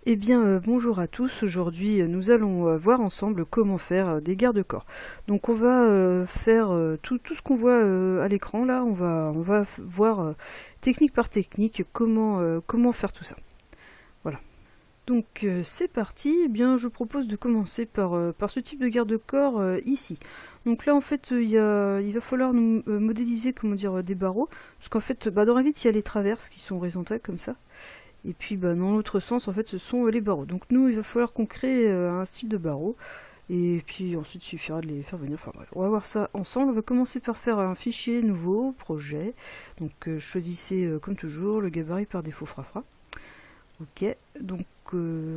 Eh bien, bonjour à tous. Aujourd'hui, nous allons voir ensemble comment faire des garde-corps. Donc, on va faire tout ce qu'on voit à l'écran là. On va voir technique par technique comment faire tout ça. Voilà. Donc, c'est parti. Eh bien, je propose de commencer par ce type de garde-corps ici. Donc là, en fait, il va falloir nous modéliser, comment dire, des barreaux, parce qu'en fait, dans Revit, il y a les traverses qui sont horizontales comme ça. Et puis dans l'autre sens, en fait, ce sont les barreaux. Donc nous, il va falloir qu'on crée un style de barreau. Et puis ensuite, il suffira de les faire venir. Enfin bref, on va voir ça ensemble. On va commencer par faire un fichier nouveau, projet. Donc choisissez comme toujours le gabarit par défaut frafra. Ok, donc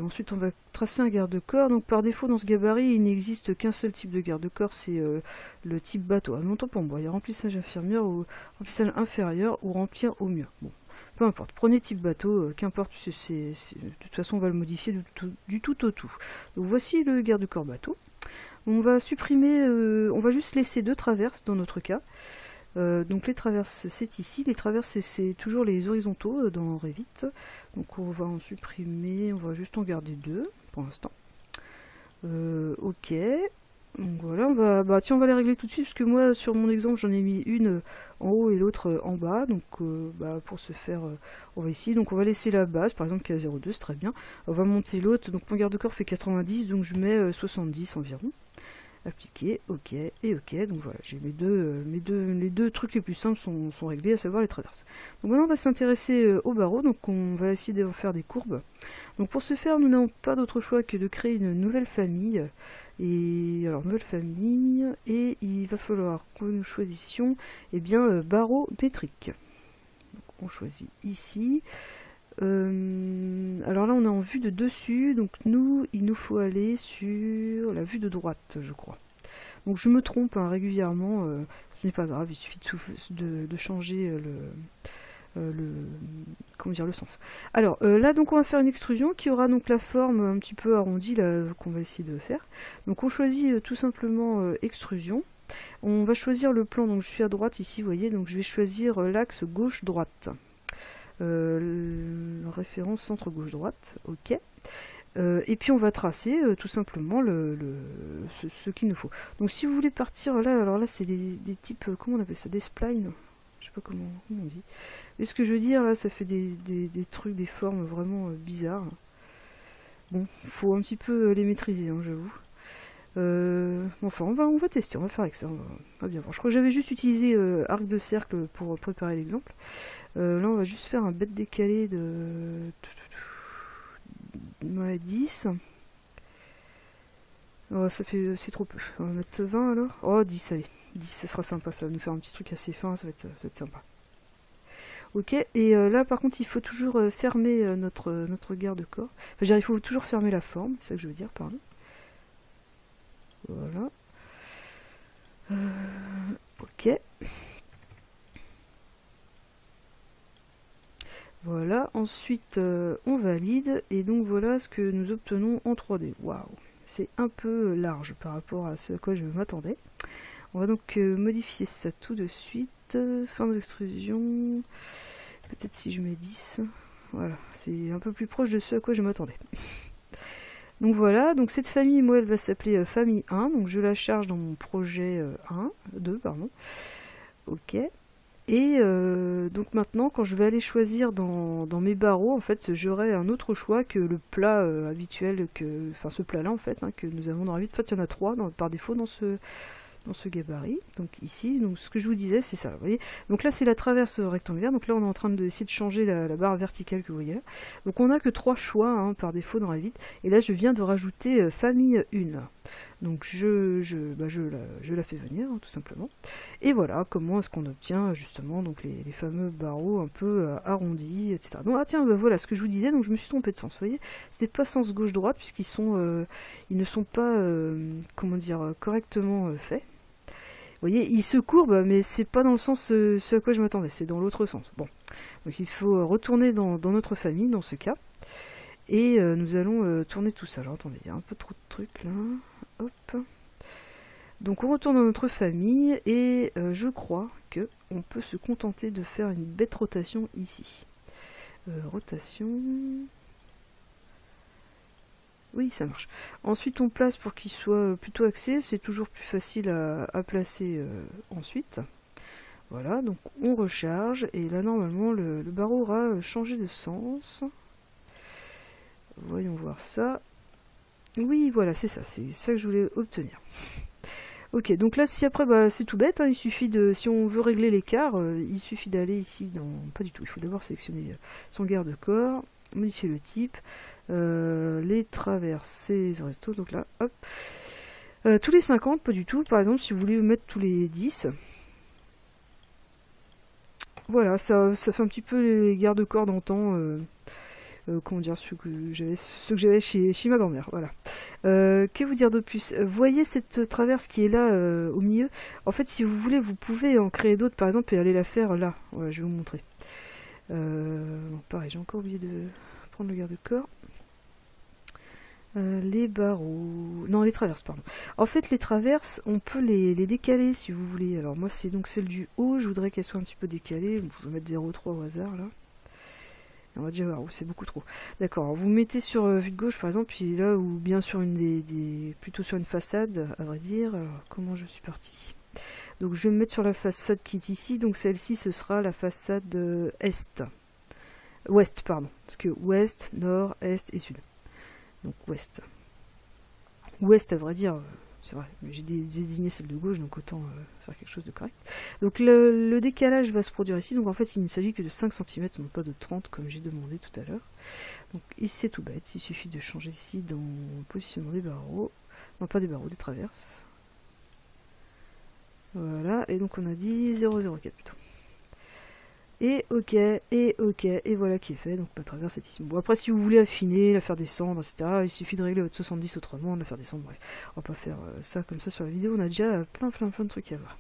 ensuite on va tracer un garde-corps. Donc par défaut dans ce gabarit, il n'existe qu'un seul type de garde-corps, c'est le type bateau. Ah non, tant pour moi, il y a remplissage remplissage inférieur ou remplir au mur. Bon. Peu importe, prenez type bateau, qu'importe, de toute façon on va le modifier du tout au tout. Donc voici le garde-corps bateau. On va supprimer, on va juste laisser deux traverses dans notre cas. Donc les traverses c'est ici, les traverses c'est toujours les horizontaux dans Revit. Donc on va en supprimer, on va juste en garder deux pour l'instant. Ok. Donc voilà, tiens, on va les régler tout de suite parce que moi sur mon exemple j'en ai mis une en haut et l'autre en bas. Donc pour ce faire, on va ici. Donc on va laisser la base par exemple qui est à 0,2, c'est très bien. On va monter l'autre. Donc mon garde-corps fait 90, donc je mets 70 environ. Appliquer, ok et ok. Donc voilà, j'ai les deux trucs les plus simples sont réglés, à savoir les traverses. Donc maintenant on va s'intéresser aux barreaux. Donc on va essayer de faire des courbes. Donc pour ce faire, nous n'avons pas d'autre choix que de créer une nouvelle famille. Et alors nouvelle famille, et il va falloir que nous choisissions barreau métrique. Donc, on choisit ici. Alors là on est en vue de dessus, donc il nous faut aller sur la vue de droite, je crois. Donc je me trompe régulièrement, ce n'est pas grave, il suffit de changer le sens. Alors là donc on va faire une extrusion qui aura donc la forme un petit peu arrondie qu'on va essayer de faire. Donc on choisit tout simplement extrusion. On va choisir le plan, donc je suis à droite ici, vous voyez, donc je vais choisir l'axe gauche-droite. Référence centre gauche-droite, ok. Et puis on va tracer tout simplement ce qu'il nous faut. Donc si vous voulez partir là, alors là c'est des types, comment on appelle ça, des splines, je sais pas comment on dit. Mais ce que je veux dire là, ça fait des trucs, des formes vraiment bizarres. Bon, faut un petit peu les maîtriser, hein, j'avoue. Enfin, on va tester, on va faire avec ça, on va bien voir. Je crois que j'avais juste utilisé arc de cercle pour préparer l'exemple. Là, on va juste faire un bête décalé de 10. Oh, c'est trop peu. On va mettre 20 alors. Oh, 10, allez. 10, ça sera sympa, ça va nous faire un petit truc assez fin, ça va être sympa. Ok, et là par contre il faut toujours fermer notre garde-corps. Enfin, il faut toujours fermer la forme, c'est ça que je veux dire, pardon. Voilà. Ok. Voilà, ensuite on valide, et donc voilà ce que nous obtenons en 3D. Waouh, c'est un peu large par rapport à ce à quoi je m'attendais. On va donc modifier ça tout de suite. Fin de l'extrusion. Peut-être si je mets 10. Voilà, c'est un peu plus proche de ce à quoi je m'attendais. Donc voilà, donc cette famille, moi, elle va s'appeler famille 1. Donc je la charge dans mon projet 2, pardon. Ok. Et donc maintenant, quand je vais aller choisir dans mes barreaux, en fait, j'aurai un autre choix que le plat habituel, enfin ce plat-là, en fait, que nous avons dans Revit. En fait, il y en a 3 par défaut dans ce gabarit. Donc ici, donc ce que je vous disais, c'est ça, vous voyez. Donc là, c'est la traverse rectangulaire. Donc là, on est en train d'essayer de changer la barre verticale que vous voyez là. Donc on n'a que 3 choix par défaut dans Revit. Et là, je viens de rajouter famille 1. Donc je la fais venir, tout simplement. Et voilà comment est-ce qu'on obtient justement donc les fameux barreaux un peu arrondis, etc. Donc tiens, voilà ce que je vous disais, donc je me suis trompée de sens, vous voyez. C'était pas sens gauche-droite, puisqu'ils ils ne sont pas, comment dire, correctement faits. Vous voyez, ils se courbent, mais c'est pas dans le sens ce à quoi je m'attendais, c'est dans l'autre sens. Bon, donc il faut retourner dans notre famille, dans ce cas. Et nous allons tourner tout ça. Alors attendez, il y a un peu trop de trucs là. Hop. Donc on retourne dans notre famille et je crois que on peut se contenter de faire une bête rotation ici. Rotation. Oui, ça marche. Ensuite, on place pour qu'il soit plutôt axé. C'est toujours plus facile à placer ensuite. Voilà, donc on recharge. Et là, normalement, le barreau aura changé de sens. Voyons voir ça. Oui, voilà, c'est ça que je voulais obtenir. Ok, donc là, si après, bah, c'est tout bête, hein, il suffit de, si on veut régler l'écart, il suffit d'aller ici dans, pas du tout, il faut d'abord sélectionner son garde-corps, modifier le type, les traversées horizontaux, donc là, hop, tous les 50, pas du tout, par exemple, si vous voulez mettre tous les 10, voilà, ça fait un petit peu les garde-corps d'antan, comment dire, ceux que j'avais chez ma grand-mère, voilà. Que vous dire de plus? Voyez cette traverse qui est là au milieu. En fait, si vous voulez, vous pouvez en créer d'autres, par exemple, et aller la faire là. Voilà, je vais vous montrer. Bon, pareil, j'ai encore oublié de prendre le garde-corps. Les barreaux... Non, les traverses, pardon. En fait, les traverses, on peut les décaler si vous voulez. Alors moi, c'est donc celle du haut. Je voudrais qu'elle soit un petit peu décalée. Je vais mettre 0,3 au hasard, là. On va déjà voir, c'est beaucoup trop. D'accord, vous mettez sur vue de gauche par exemple, puis là, ou bien sur une plutôt sur une façade, à vrai dire. Alors, comment je suis parti? Donc je vais me mettre sur la façade qui est ici, donc celle-ci ce sera la façade ouest, pardon. Parce que ouest, nord, est et sud. Donc ouest. Ouest, à vrai dire, c'est vrai, mais j'ai désigné celle de gauche, donc autant faire quelque chose de correct. Donc le décalage va se produire ici, donc en fait il ne s'agit que de 5 cm, non pas de 30 comme j'ai demandé tout à l'heure. Donc ici c'est tout bête, il suffit de changer ici dans le positionnement des barreaux, non pas des barreaux, des traverses. Voilà, et donc on a dit 0,04 plutôt. Et ok, et voilà qui est fait, donc ma traverse est ici. Bon, après si vous voulez affiner, la faire descendre, etc., il suffit de régler votre 70 autrement, de la faire descendre, bref. On va pas faire ça comme ça sur la vidéo, on a déjà plein de trucs à voir.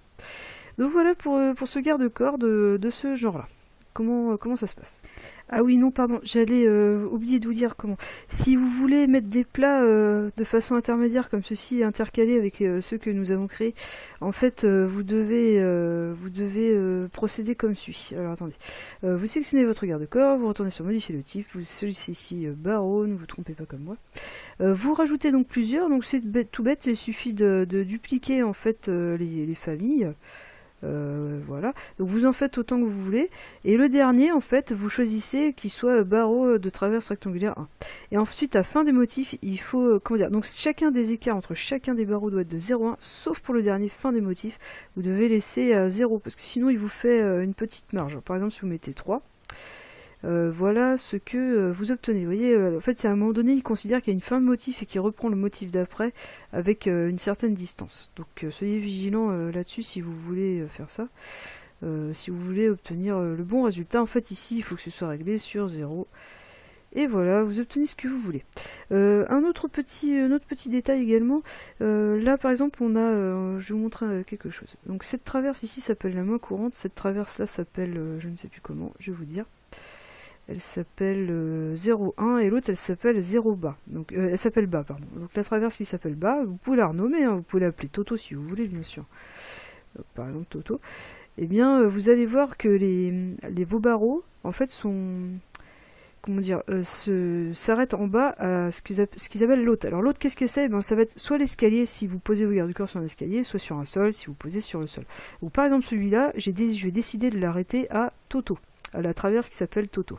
Donc voilà pour ce garde-corps de ce genre-là. Comment ça se passe? Ah oui, non, pardon, j'allais oublier de vous dire comment. Si vous voulez mettre des plats de façon intermédiaire comme ceci, intercalés avec ceux que nous avons créés, en fait, vous devez procéder comme suit. Alors attendez, vous sélectionnez votre garde-corps, vous retournez sur modifier le type, vous choisissez ici barreau, ne vous trompez pas comme moi. Vous rajoutez donc plusieurs, donc c'est tout bête, il suffit de dupliquer en fait les familles. Voilà, donc vous en faites autant que vous voulez, et le dernier en fait vous choisissez qu'il soit barreau de traverse rectangulaire 1. Et ensuite à fin des motifs il faut, comment dire, donc chacun des écarts entre chacun des barreaux doit être de 0,1, sauf pour le dernier fin des motifs, vous devez laisser à 0, parce que sinon il vous fait une petite marge. Par exemple si vous mettez 3, voilà ce que vous obtenez. Vous voyez, en fait, à un moment donné, il considère qu'il y a une fin de motif et qu'il reprend le motif d'après avec une certaine distance. Donc, soyez vigilants là-dessus si vous voulez faire ça. Si vous voulez obtenir le bon résultat, en fait, ici, il faut que ce soit réglé sur 0. Et voilà, vous obtenez ce que vous voulez. Un autre petit détail également. Là, par exemple, on a... je vais vous montrer quelque chose. Donc, cette traverse ici s'appelle la main courante. Cette traverse-là s'appelle... je ne sais plus comment, je vais vous dire. Elle s'appelle 0,1 et l'autre elle s'appelle 0 bas. Donc elle s'appelle bas, pardon. Donc la traverse qui s'appelle bas, vous pouvez la renommer, hein, vous pouvez l'appeler Toto si vous voulez, bien sûr. Donc, par exemple Toto. Eh bien, vous allez voir que vos barreaux, en fait, sont... Comment dire, s'arrêtent en bas à ce qu'ils appellent l'hôte. Alors l'hôte, qu'est-ce que c'est? Ben, ça va être soit l'escalier si vous posez vos garde-corps sur un escalier, soit sur un sol si vous posez sur le sol. Ou par exemple celui-là, je vais décider de l'arrêter à Toto, à la traverse qui s'appelle Toto.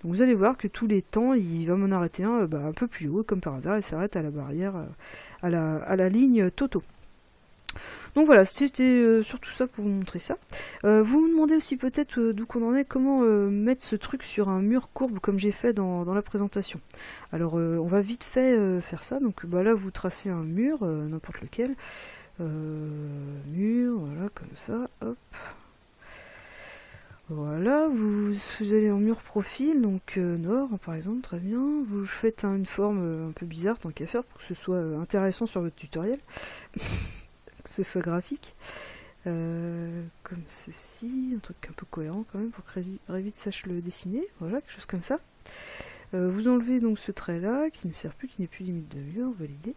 Donc vous allez voir que tous les temps, il va m'en arrêter un un peu plus haut, comme par hasard, il s'arrête à la barrière, à la ligne Toto. Donc voilà, c'était surtout ça pour vous montrer ça. Vous me demandez aussi peut-être d'où qu'on en est, comment mettre ce truc sur un mur courbe comme j'ai fait dans la présentation. Alors on va vite fait faire ça, donc bah, là vous tracez un mur, n'importe lequel. Mur, voilà, comme ça, hop. Voilà, vous allez en mur profil, donc nord par exemple, très bien. Vous faites une forme un peu bizarre tant qu'à faire pour que ce soit intéressant sur votre tutoriel. Que ce soit graphique, comme ceci, un truc un peu cohérent quand même pour que Revit sache le dessiner, voilà, quelque chose comme ça. Vous enlevez donc ce trait là qui ne sert plus, qui n'est plus limite de mur, validé.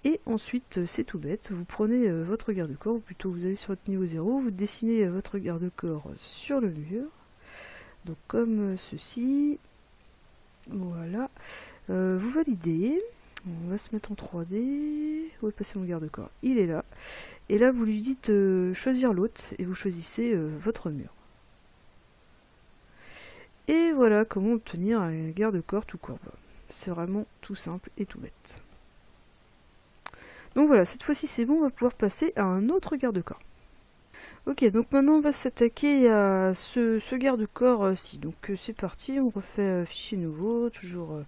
Et ensuite c'est tout bête, vous prenez votre garde-corps, ou plutôt vous allez sur votre niveau 0, vous dessinez votre garde-corps sur le mur, donc comme ceci, voilà, vous validez. On va se mettre en 3D. Où est passé mon garde-corps? Il est là. Et là, vous lui dites choisir l'hôte et vous choisissez votre mur. Et voilà comment obtenir un garde-corps tout courbe. C'est vraiment tout simple et tout bête. Donc voilà, cette fois-ci c'est bon, on va pouvoir passer à un autre garde-corps. Ok, donc maintenant on va s'attaquer à ce garde-corps-ci. Donc c'est parti, on refait fichier nouveau, toujours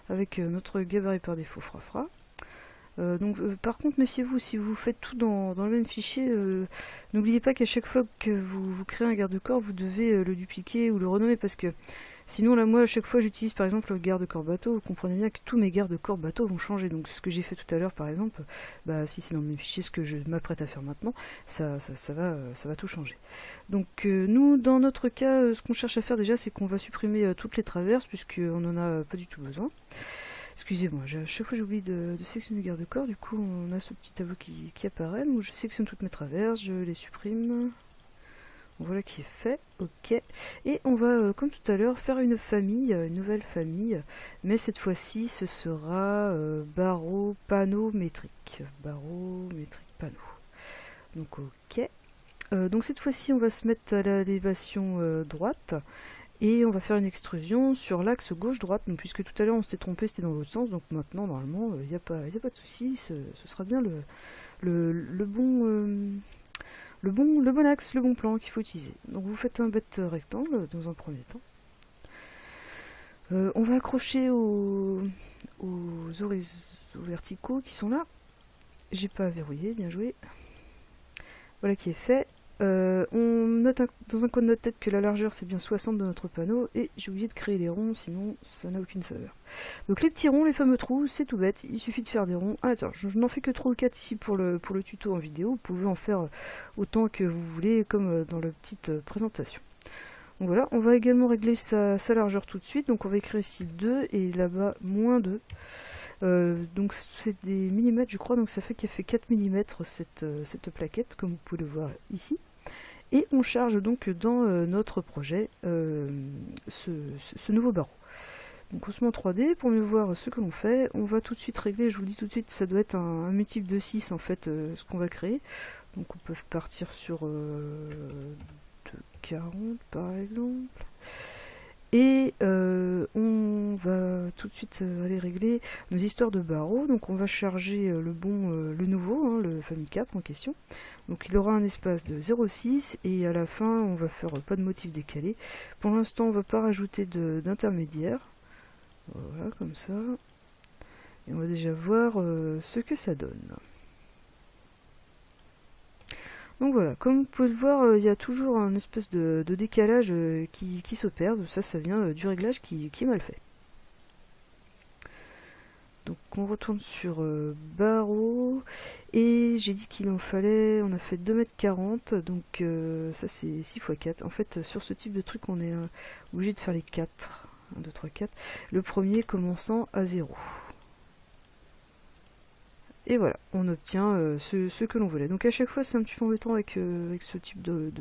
avec notre gabarit par défaut frafra. Par contre, méfiez-vous, si vous faites tout dans le même fichier, n'oubliez pas qu'à chaque fois que vous créez un garde-corps, vous devez le dupliquer ou le renommer, parce que sinon, là, moi, à chaque fois, j'utilise par exemple le garde-corps bateau, vous comprenez bien que tous mes garde-corps bateau vont changer. Donc, ce que j'ai fait tout à l'heure, par exemple, bah, si c'est dans mes fichiers, ce que je m'apprête à faire maintenant, ça va tout changer. Donc, nous, dans notre cas, ce qu'on cherche à faire déjà, c'est qu'on va supprimer toutes les traverses, puisqu'on n'en a pas du tout besoin. Excusez-moi, à chaque fois j'oublie de sélectionner le garde-corps, du coup on a ce petit tableau qui apparaît, donc je sélectionne toutes mes traverses, je les supprime, voilà qui est fait, ok, et on va comme tout à l'heure faire une famille, une nouvelle famille, mais cette fois-ci ce sera barreau, panneau, métrique, panneau, donc ok, donc cette fois-ci on va se mettre à l'élévation droite, et on va faire une extrusion sur l'axe gauche-droite, puisque tout à l'heure on s'est trompé, c'était dans l'autre sens, donc maintenant normalement il n'y a pas de souci, ce sera bien le bon axe, le bon plan qu'il faut utiliser. Donc vous faites un bête rectangle dans un premier temps. On va accrocher aux verticaux qui sont là. J'ai pas verrouillé, bien joué. Voilà qui est fait. On note dans un coin de notre tête que la largeur c'est bien 60 de notre panneau, et j'ai oublié de créer les ronds, sinon ça n'a aucune saveur. Donc les petits ronds, les fameux trous, c'est tout bête, il suffit de faire des ronds. Ah, attends, je n'en fais que 3 ou 4 ici pour le tuto en vidéo, vous pouvez en faire autant que vous voulez, comme dans la petite présentation. Donc voilà, on va également régler sa largeur tout de suite, donc on va écrire ici 2 et là-bas moins 2. Donc c'est des millimètres je crois, donc ça fait qu'elle fait 4 mm cette plaquette, comme vous pouvez le voir ici. Et on charge donc dans notre projet ce nouveau barreau. Donc on se met en 3D pour mieux voir ce que l'on fait. On va tout de suite régler, je vous le dis tout de suite, ça doit être un multiple de 6 en fait, ce qu'on va créer. Donc on peut partir sur 40 par exemple. Et on va tout de suite aller régler nos histoires de barreaux. Donc on va charger le nouveau, hein, le famille 4 en question. Donc il aura un espace de 0,6 et à la fin on va faire pas de motif décalé. Pour l'instant on va pas rajouter d'intermédiaire. Voilà, comme ça. Et on va déjà voir ce que ça donne. Donc voilà, comme vous pouvez le voir, il y a toujours un espèce de décalage qui s'opère. Ça vient du réglage qui est mal fait. Donc on retourne sur barreau, et j'ai dit qu'il en fallait, on a fait 2,40 m, donc ça c'est 6 x 4. En fait, sur ce type de truc, on est obligé de faire les 4. 1, 2, 3, 4. Le premier commençant à 0. Et voilà, on obtient ce que l'on voulait. Donc à chaque fois c'est un petit peu embêtant avec ce type de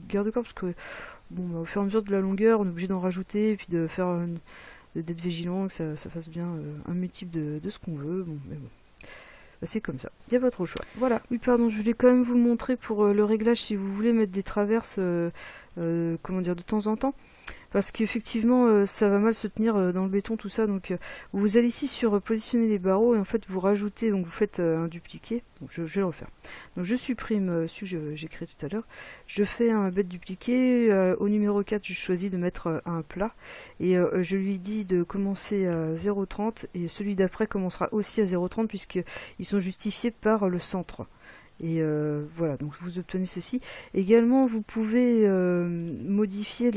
garde-corps, parce que bon, au fur et à mesure de la longueur, on est obligé d'en rajouter, et puis de faire d'être vigilant, que ça fasse bien un multiple de ce qu'on veut. Bon, mais bon, bah, c'est comme ça, il n'y a pas trop le choix. Voilà, oui pardon, je voulais quand même vous le montrer pour le réglage, si vous voulez mettre des traverses, comment dire, de temps en temps. Parce qu'effectivement ça va mal se tenir dans le béton, tout ça. Donc vous allez ici sur positionner les barreaux, et en fait vous rajoutez, donc vous faites un dupliqué. Donc je vais le refaire. Donc je supprime celui que j'ai créé tout à l'heure. Je fais un bête dupliqué. Au numéro 4 je choisis de mettre un plat, et je lui dis de commencer à 0,30, et celui d'après commencera aussi à 0,30, puisqu'ils sont justifiés par le centre. Et voilà, donc vous obtenez ceci. Également vous pouvez modifier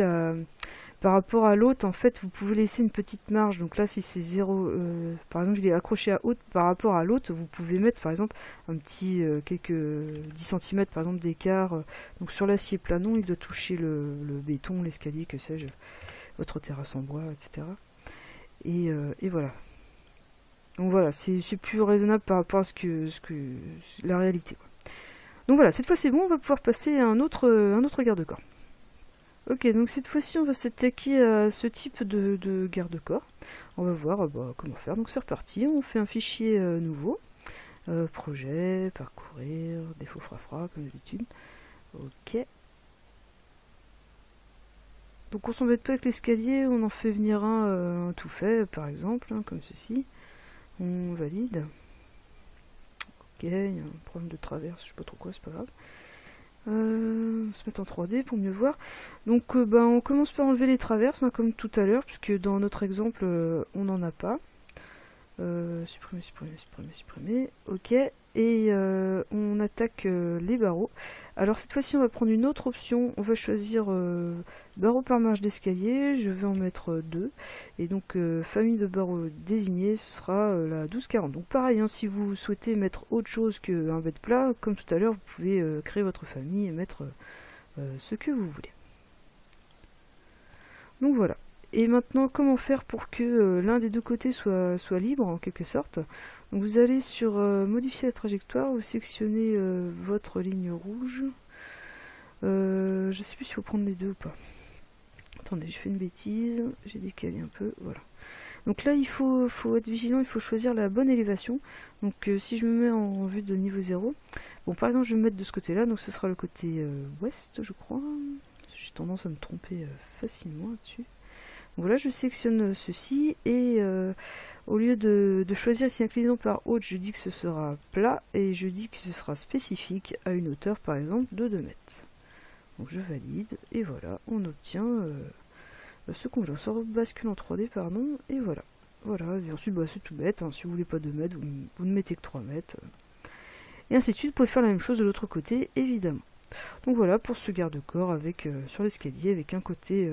par rapport à l'autre, en fait, vous pouvez laisser une petite marge. Donc là, si c'est 0, par exemple, il est accroché à haute par rapport à l'autre, vous pouvez mettre, par exemple, un petit, quelques 10 cm, par exemple, d'écart. Donc sur l'acier planon, il doit toucher le béton, l'escalier, que sais-je, votre terrasse en bois, etc. Et voilà. Donc voilà, c'est plus raisonnable par rapport à ce que la réalité, quoi. Donc voilà, cette fois c'est bon, on va pouvoir passer à un autre garde-corps. Ok, donc cette fois-ci on va s'attaquer à ce type de garde-corps. On va voir comment faire. Donc c'est reparti, on fait un fichier nouveau. Projet, parcourir, défaut frafra comme d'habitude. Ok. Donc on s'embête pas avec l'escalier, on en fait venir un tout fait par exemple, comme ceci. On valide. Ok, il y a un problème de traverse, je sais pas trop quoi, c'est pas grave. On se met en 3D pour mieux voir. Donc on commence par enlever les traverses, comme tout à l'heure, puisque dans notre exemple on n'en a pas. Supprimer, supprimer, supprimer, supprimer. Ok. Et on attaque les barreaux. Alors cette fois-ci on va prendre une autre option. On va choisir barreaux par marche d'escalier. Je vais en mettre 2. Et donc famille de barreaux désignée, ce sera la 1240. Donc pareil, si vous souhaitez mettre autre chose qu'un bed plat, comme tout à l'heure, vous pouvez créer votre famille et mettre ce que vous voulez. Donc voilà. Et maintenant, comment faire pour que l'un des deux côtés soit libre, en quelque sorte. Donc vous allez sur modifier la trajectoire, vous sélectionnez votre ligne rouge. Je sais plus s'il faut prendre les deux ou pas. Attendez, je fais une bêtise, j'ai décalé un peu, voilà. Donc là, il faut être vigilant, il faut choisir la bonne élévation. Donc si je me mets en vue de niveau 0, bon par exemple je vais me mettre de ce côté-là, donc ce sera le côté ouest, je crois. J'ai tendance à me tromper facilement là-dessus. Voilà, je sélectionne ceci et au lieu de choisir ici inclinaison par haute, je dis que ce sera plat et je dis que ce sera spécifique à une hauteur par exemple de 2 mètres. Donc je valide et voilà, on obtient ce qu'on veut. On sort bascule en 3D, pardon, et voilà. Voilà, et ensuite c'est tout bête, si vous voulez pas 2 mètres, vous ne mettez que 3 mètres. Et ainsi de suite, vous pouvez faire la même chose de l'autre côté, évidemment. Donc voilà pour ce garde-corps avec sur l'escalier avec un côté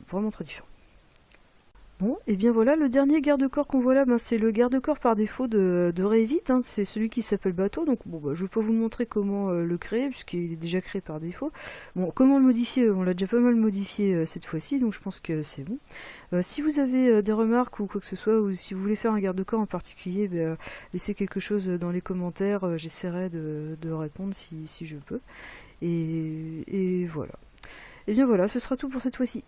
vraiment très différent. Bon, et bien voilà, le dernier garde-corps qu'on voit là, c'est le garde-corps par défaut de Revit, c'est celui qui s'appelle bateau, donc bon, je vais pas vous montrer comment le créer, puisqu'il est déjà créé par défaut. Bon, comment le modifier? On l'a déjà pas mal modifié cette fois-ci, donc je pense que c'est bon. Si vous avez des remarques ou quoi que ce soit, ou si vous voulez faire un garde-corps en particulier, laissez quelque chose dans les commentaires, j'essaierai de répondre si je peux. Et voilà. Et bien voilà, ce sera tout pour cette fois-ci.